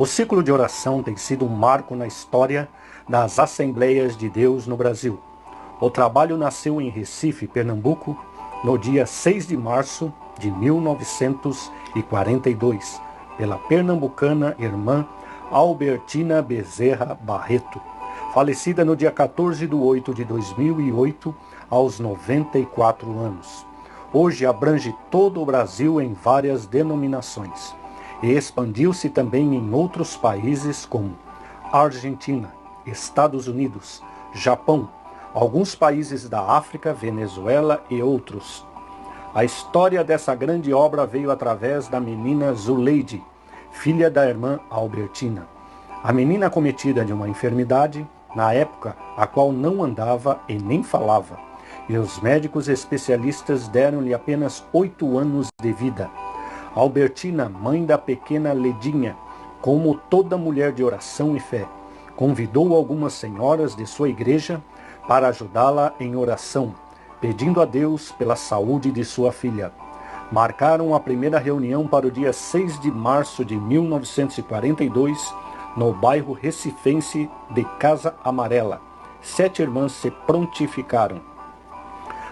O ciclo de oração tem sido um marco na história das Assembleias de Deus no Brasil. O trabalho nasceu em Recife, Pernambuco, no dia 6 de março de 1942, pela pernambucana irmã Albertina Bezerra Barreto, falecida no dia 14 de 8 de 2008, aos 94 anos. Hoje abrange todo o Brasil em várias denominações e expandiu-se também em outros países como Argentina, Estados Unidos, Japão, alguns países da África, Venezuela e outros. A história dessa grande obra veio através da menina Zuleide, filha da irmã Albertina. A menina acometida de uma enfermidade, na época, a qual não andava e nem falava, e os médicos especialistas deram-lhe apenas 8 anos de vida. Albertina, mãe da pequena Ledinha, como toda mulher de oração e fé, convidou algumas senhoras de sua igreja para ajudá-la em oração, pedindo a Deus pela saúde de sua filha. Marcaram a primeira reunião para o dia 6 de março de 1942, no bairro recifense de Casa Amarela. 7 irmãs se prontificaram.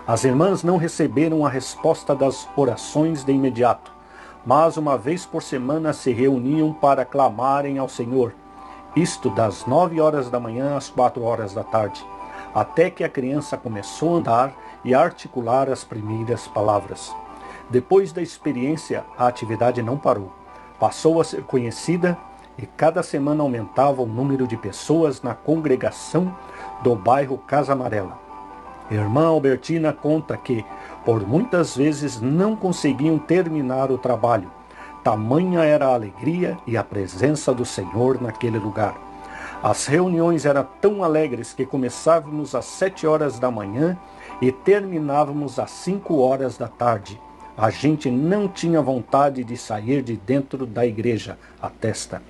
As irmãs não receberam a resposta das orações de imediato, mas uma vez por semana se reuniam para clamarem ao Senhor, isto das 9 horas da manhã às 4 horas da tarde, até que a criança começou a andar e a articular as primeiras palavras. Depois da experiência, a atividade não parou. Passou a ser conhecida e cada semana aumentava o número de pessoas na congregação do bairro Casa Amarela. Irmã Albertina conta que, por muitas vezes, não conseguiam terminar o trabalho. Tamanha era a alegria e a presença do Senhor naquele lugar. As reuniões eram tão alegres que começávamos às 7 horas da manhã e terminávamos às 5 horas da tarde. A gente não tinha vontade de sair de dentro da igreja, atesta.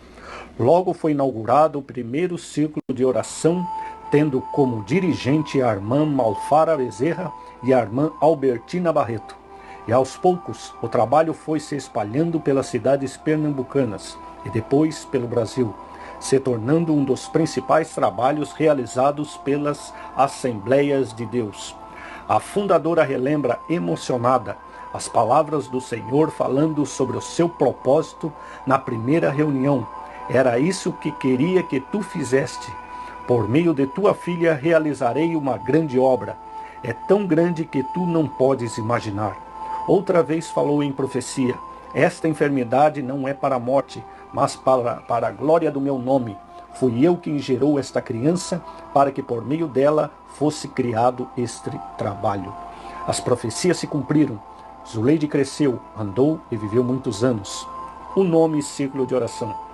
Logo foi inaugurado o primeiro círculo de oração, tendo como dirigente a irmã Malfara Bezerra e a irmã Albertina Barreto. E aos poucos, o trabalho foi se espalhando pelas cidades pernambucanas e depois pelo Brasil, se tornando um dos principais trabalhos realizados pelas Assembleias de Deus. A fundadora relembra emocionada as palavras do Senhor falando sobre o seu propósito na primeira reunião. Era isso que queria que tu fizeste. Por meio de tua filha realizarei uma grande obra. É tão grande que tu não podes imaginar. Outra vez falou em profecia. Esta enfermidade não é para a morte, mas para a glória do meu nome. Fui eu quem gerou esta criança para que por meio dela fosse criado este trabalho. As profecias se cumpriram. Zuleide cresceu, andou e viveu muitos anos. O nome Círculo de Oração.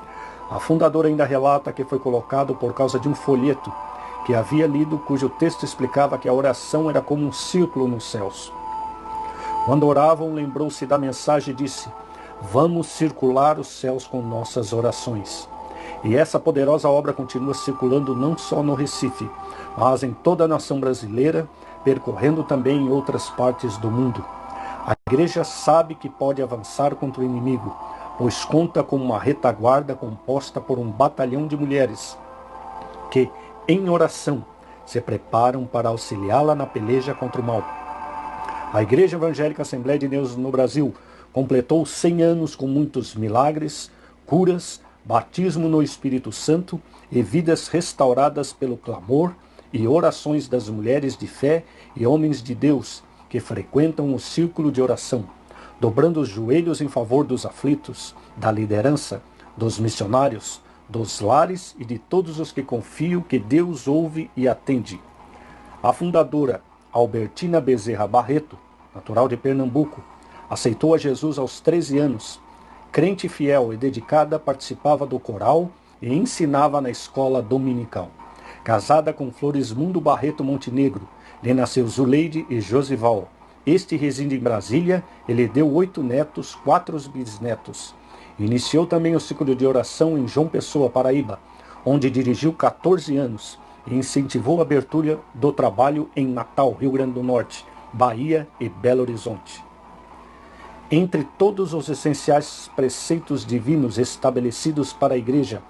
A fundadora ainda relata que foi colocado por causa de um folheto que havia lido, cujo texto explicava que a oração era como um círculo nos céus. Quando oravam, lembrou-se da mensagem e disse: vamos circular os céus com nossas orações. E essa poderosa obra continua circulando não só no Recife, mas em toda a nação brasileira, percorrendo também em outras partes do mundo. A igreja sabe que pode avançar contra o inimigo, pois conta com uma retaguarda composta por um batalhão de mulheres que, em oração, se preparam para auxiliá-la na peleja contra o mal. A Igreja Evangélica Assembleia de Deus no Brasil completou 100 anos com muitos milagres, curas, batismo no Espírito Santo e vidas restauradas pelo clamor e orações das mulheres de fé e homens de Deus que frequentam o círculo de oração, dobrando os joelhos em favor dos aflitos, da liderança, dos missionários, dos lares e de todos os que confiam que Deus ouve e atende. A fundadora, Albertina Bezerra Barreto, natural de Pernambuco, aceitou a Jesus aos 13 anos. Crente fiel e dedicada, participava do coral e ensinava na escola dominical. Casada com Floresmundo Barreto Montenegro, lhe nasceu Zuleide e Josival. Este reside em Brasília e lhe deu 8 netos, 4 bisnetos. Iniciou também o ciclo de oração em João Pessoa, Paraíba, onde dirigiu 14 anos e incentivou a abertura do trabalho em Natal, Rio Grande do Norte, Bahia e Belo Horizonte. Entre todos os essenciais preceitos divinos estabelecidos para a Igreja,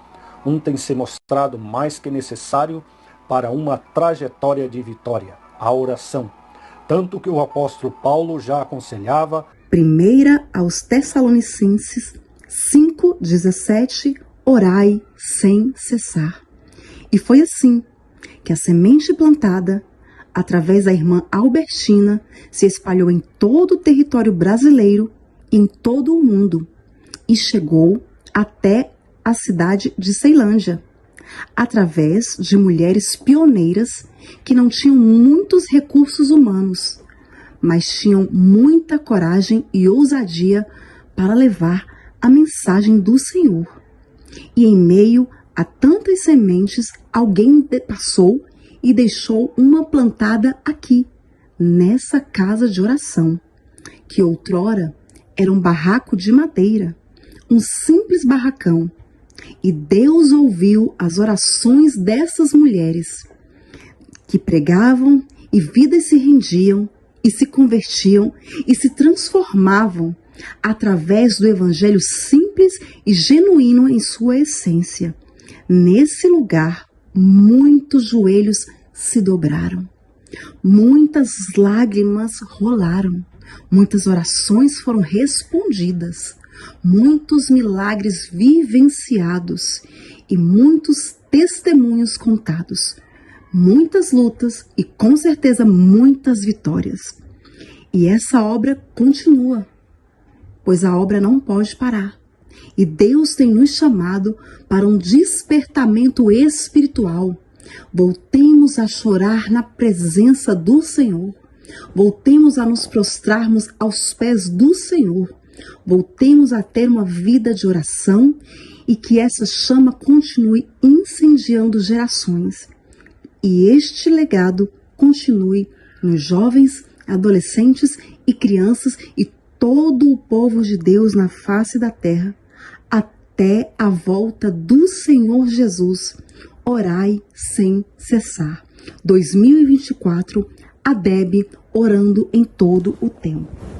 um tem se mostrado mais que necessário para uma trajetória de vitória: a oração. Tanto que o apóstolo Paulo já aconselhava. 1 aos Tessalonicenses 5,17, orai sem cessar. E foi assim que a semente plantada, através da irmã Albertina, se espalhou em todo o território brasileiro e em todo o mundo, e chegou até a cidade de Ceilândia, através de mulheres pioneiras que não tinham muitos recursos humanos, mas tinham muita coragem e ousadia para levar a mensagem do Senhor. E em meio a tantas sementes, alguém passou e deixou uma plantada aqui, nessa casa de oração, que outrora era um barraco de madeira, um simples barracão. E Deus ouviu as orações dessas mulheres, que pregavam e vidas se rendiam e se convertiam e se transformavam através do evangelho simples e genuíno em sua essência. Nesse lugar, muitos joelhos se dobraram, muitas lágrimas rolaram, muitas orações foram respondidas, muitos milagres vivenciados e muitos testemunhos contados, muitas lutas e com certeza muitas vitórias. E essa obra continua, pois a obra não pode parar. E Deus tem nos chamado para um despertamento espiritual. Voltemos a chorar na presença do Senhor. Voltemos a nos prostrarmos aos pés do Senhor. Voltemos a ter uma vida de oração e que essa chama continue incendiando gerações. E este legado continue nos jovens, adolescentes e crianças e todo o povo de Deus na face da terra, até a volta do Senhor Jesus. Orai sem cessar. 2024, ADEB, orando em todo o tempo.